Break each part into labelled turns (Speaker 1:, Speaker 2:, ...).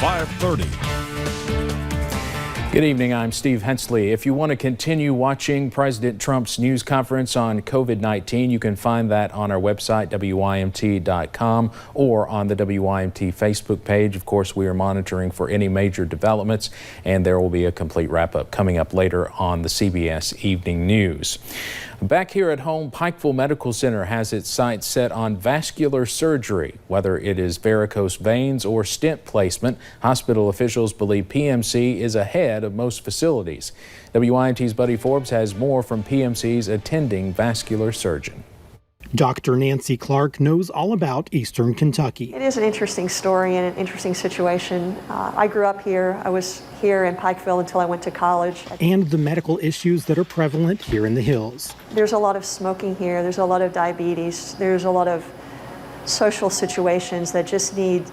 Speaker 1: 5:30.
Speaker 2: Good evening, I'm Steve Hensley. If you want to continue watching President Trump's news conference on COVID-19, you can find that on our website, WYMT.com, or on the WYMT Facebook page. Of course, we are monitoring for any major developments, and there will be a complete wrap-up coming up later on the CBS Evening News. Back here at home, Pikeville Medical Center has its sights set on vascular surgery. Whether it is varicose veins or stent placement, hospital officials believe PMC is ahead of most facilities. WYMT's Buddy Forbes has more from PMC's attending vascular surgeon.
Speaker 3: Dr. Nancy Clark knows all about Eastern Kentucky.
Speaker 4: It is an interesting story and an interesting situation. I grew up here. I was here in Pikeville until I went to college.
Speaker 3: And the medical issues that are prevalent here in the hills.
Speaker 4: There's a lot of smoking here. There's a lot of diabetes. There's a lot of social situations that just need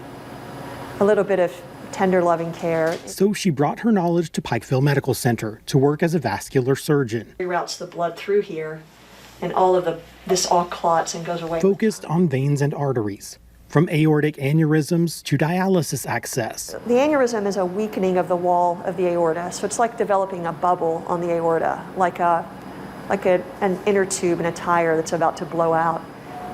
Speaker 4: a little bit of tender, loving care.
Speaker 3: So she brought her knowledge to Pikeville Medical Center to work as a vascular surgeon.
Speaker 4: Reroutes the blood through here, and this all clots and goes away.
Speaker 3: Focused on veins and arteries, from aortic aneurysms to dialysis access.
Speaker 4: The aneurysm is a weakening of the wall of the aorta, so it's like developing a bubble on the aorta, like an inner tube in a tire that's about to blow out.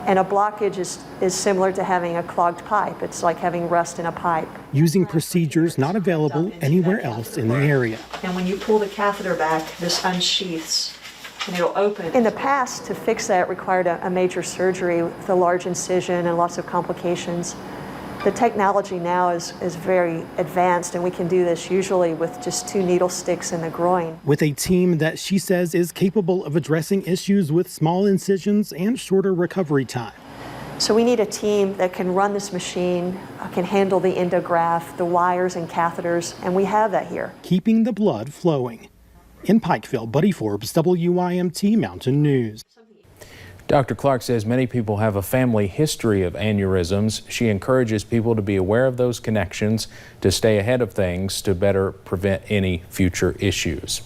Speaker 4: And a blockage is similar to having a clogged pipe. It's like having rust in a pipe.
Speaker 3: Using procedures not available anywhere else in the area.
Speaker 4: And when you pull the catheter back, this unsheaths and it'll open. In the past, to fix that required a major surgery with a large incision and lots of complications. The technology now is very advanced, and we can do this usually with just 2 needle sticks in the groin.
Speaker 3: With a team that she says is capable of addressing issues with small incisions and shorter recovery time.
Speaker 4: So we need a team that can run this machine, can handle the endograph, the wires and catheters, and we have that here.
Speaker 3: Keeping the blood flowing. In Pikeville, Buddy Forbes, WYMT Mountain News.
Speaker 2: Dr. Clark says many people have a family history of aneurysms. She encourages people to be aware of those connections, to stay ahead of things, to better prevent any future issues.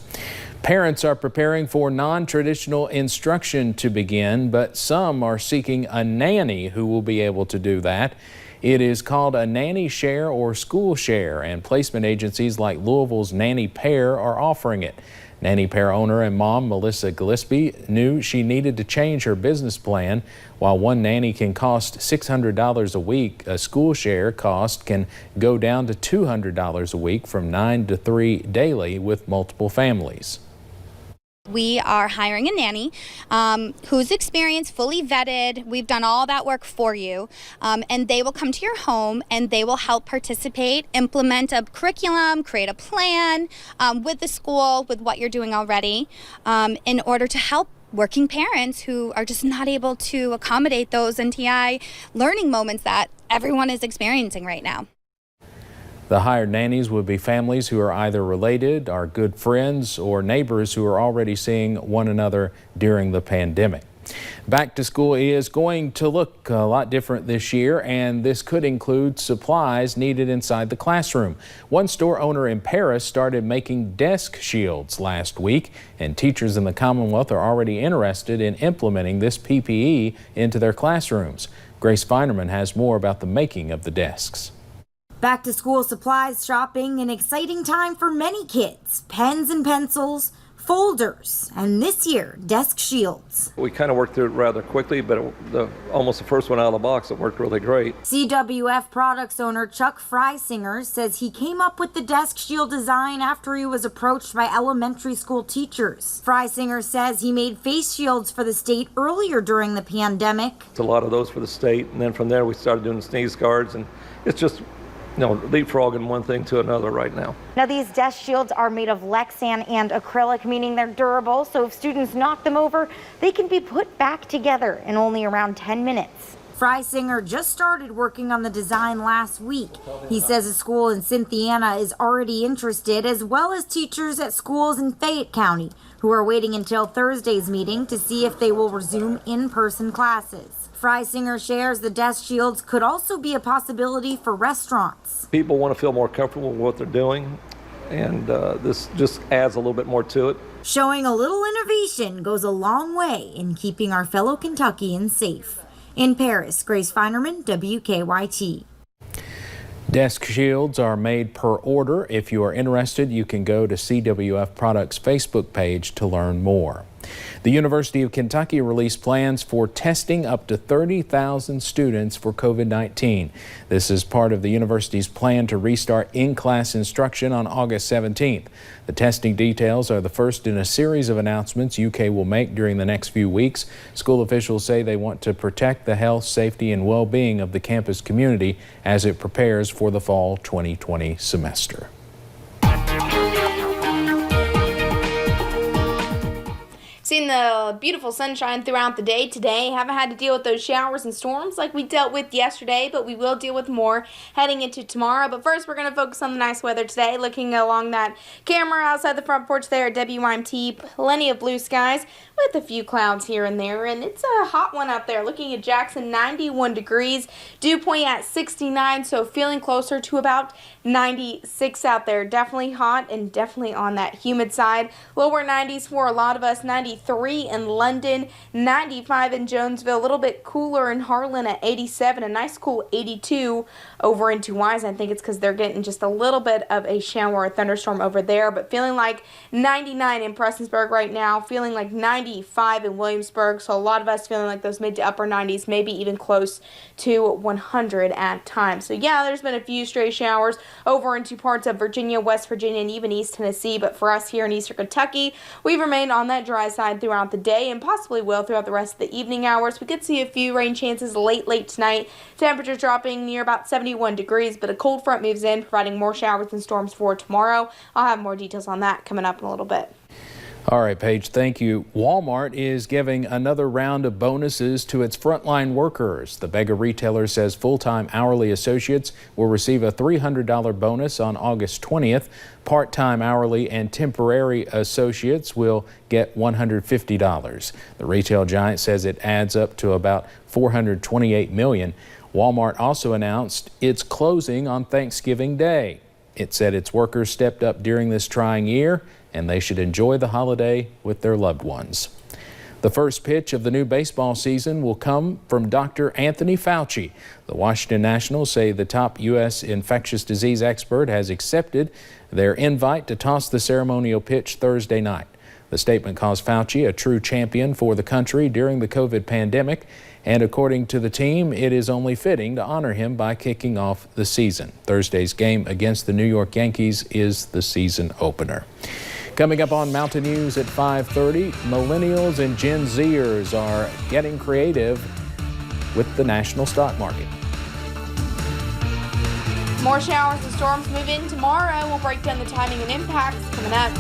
Speaker 2: Parents are preparing for non-traditional instruction to begin, but some are seeking a nanny who will be able to do that. It is called a nanny share or school share, and placement agencies like Louisville's Nanny Pair are offering it. Nanny Pair owner and mom Melissa Gillespie knew she needed to change her business plan. While one nanny can cost $600 a week, a school share cost can go down to $200 a week from 9 to 3 daily with multiple families.
Speaker 5: We are hiring a nanny who's experienced, fully vetted. We've done all that work for you, and they will come to your home and they will help participate, implement a curriculum, create a plan with the school, with what you're doing already, in order to help working parents who are just not able to accommodate those NTI learning moments that everyone is experiencing right now.
Speaker 2: The hired nannies would be families who are either related, are good friends, or neighbors who are already seeing one another during the pandemic. Back to school is going to look a lot different this year, and this could include supplies needed inside the classroom. One store owner in Paris started making desk shields last week, and teachers in the Commonwealth are already interested in implementing this PPE into their classrooms. Grace Feinerman has more about the making of the desks.
Speaker 6: Back to school supplies shopping, an exciting time for many kids. Pens and pencils, folders, and this year, desk shields.
Speaker 7: We kind of worked through it rather quickly, but almost the first one out of the box, it worked really great.
Speaker 6: CWF products owner Chuck Freisinger says he came up with the desk shield design after he was approached by elementary school teachers. Freisinger says he made face shields for the state earlier during the pandemic.
Speaker 7: It's a lot of those for the state, and then from there we started doing sneeze guards, and it's just leapfrogging one thing to another right now.
Speaker 8: Now these desk shields are made of Lexan and acrylic, meaning they're durable, so if students knock them over, they can be put back together in only around 10 minutes.
Speaker 6: Freisinger just started working on the design last week. He says a school in Cynthiana is already interested, as well as teachers at schools in Fayette County who are waiting until Thursday's meeting to see if they will resume in-person classes. Freisinger shares the desk shields could also be a possibility for restaurants.
Speaker 7: People want to feel more comfortable with what they're doing, and this just adds a little bit more to it.
Speaker 6: Showing a little innovation goes a long way in keeping our fellow Kentuckians safe. In Paris, Grace Feinerman, WKYT.
Speaker 2: Desk shields are made per order. If you are interested, you can go to CWF Products Facebook page to learn more. The University of Kentucky released plans for testing up to 30,000 students for COVID-19. This is part of the university's plan to restart in-class instruction on August 17th. The testing details are the first in a series of announcements UK will make during the next few weeks. School officials say they want to protect the health, safety, and well-being of the campus community as it prepares for the fall 2020 semester.
Speaker 1: Seen the beautiful sunshine throughout the day today. Haven't had to deal with those showers and storms like we dealt with yesterday, but we will deal with more heading into tomorrow. But first, we're going to focus on the nice weather today. Looking along that camera outside the front porch there at WYMT, plenty of blue skies with a few clouds here and there, and it's a hot one out there. Looking at Jackson, 91 degrees, dew point at 69, so feeling closer to about 96 out there. Definitely hot and definitely on that humid side. Lower 90s for a lot of us, 93 in London, 95 in Jonesville, a little bit cooler in Harlan at 87, a nice cool 82 over into Wise. I think it's because they're getting just a little bit of a shower or thunderstorm over there, but feeling like 99 in Prestonsburg right now, feeling like 95 in Williamsburg, so a lot of us feeling like those mid to upper 90s, maybe even close to 100 at times. So yeah, there's been a few stray showers over into parts of Virginia, West Virginia, and even East Tennessee, but for us here in Eastern Kentucky, we've remained on that dry side throughout the day and possibly will throughout the rest of the evening hours. We could see a few rain chances late tonight. Temperatures dropping near about 71 degrees, but a cold front moves in, providing more showers and storms for tomorrow. I'll have more details on that coming up in a little bit.
Speaker 2: All right, Paige, thank you. Walmart is giving another round of bonuses to its frontline workers. The Vega retailer says full-time hourly associates will receive a $300 bonus on August 20th. Part-time hourly and temporary associates will get $150. The retail giant says it adds up to about $428 million. Walmart also announced it's closing on Thanksgiving Day. It said its workers stepped up during this trying year and they should enjoy the holiday with their loved ones. The first pitch of the new baseball season will come from Dr. Anthony Fauci. The Washington Nationals say the top U.S. infectious disease expert has accepted their invite to toss the ceremonial pitch Thursday night. The statement calls Fauci a true champion for the country during the COVID pandemic, and according to the team, it is only fitting to honor him by kicking off the season. Thursday's game against the New York Yankees is the season opener. Coming up on Mountain News at 5:30, millennials and Gen Zers are getting creative with the national stock market.
Speaker 1: More showers and storms move in tomorrow. We'll break down the timing and impacts coming up.